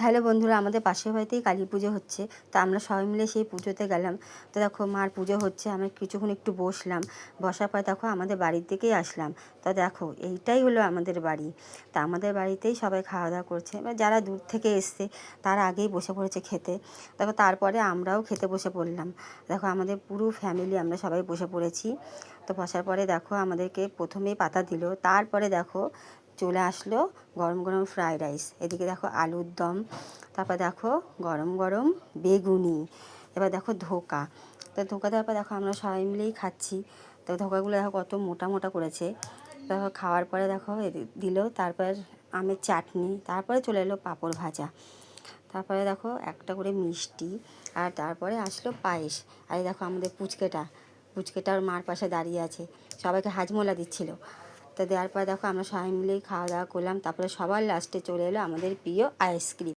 Hello বন্ধুরা, আমাদের পাশের বাড়িতেই কালী পুজো হচ্ছে। তো আমরা সবাই মিলে সেই পুজোতে গেলাম। তো দেখো মার পুজো হচ্ছে, আমরা কিছুক্ষণ একটু বসলাম। বসার পর দেখো আমাদের বাড়ির দিকেই আসলাম। তো দেখো এইটাই হলো আমাদের বাড়ি। তা আমাদের বাড়িতেই সবাই খাওয়া দাওয়া করছে, এবার যারা দূর থেকে এসছে তারা আগেই বসে পড়েছে খেতে। দেখো তারপরে আমরাও খেতে বসে পড়লাম। দেখো আমাদের পুরো ফ্যামিলি আমরা সবাই বসে পড়েছি। তো বসার পরে দেখো আমাদেরকে প্রথমেই পাতা দিল, তারপরে দেখো চলে আসলো গরম গরম ফ্রাইড রাইস, এদিকে দেখো আলুর দম, তারপর দেখো গরম গরম বেগুনি, এবার দেখো ধোকা। তো ধোকা দেওয়ার পর দেখো আমরা সবাই মিলেই খাচ্ছি। তো ধোকাগুলো দেখো কত মোটা মোটা করেছে। দেখো খাওয়ার পরে দেখো দিল, তারপর আমের চাটনি, তারপরে চলে এলো পাঁপড় ভাজা, তারপরে দেখো একটা করে মিষ্টি, আর তারপরে আসলো পায়েস। আর দেখো আমাদের পুচকেটার মার পাশে দাঁড়িয়ে আছে, সবাইকে হাজমোলা দিচ্ছিল। তো দেওয়ার পর দেখো আমরা সবাই মিলেই খাওয়া দাওয়া করলাম। তারপরে সবার লাস্টে চলে এলো আমাদের প্রিয় আইসক্রিম।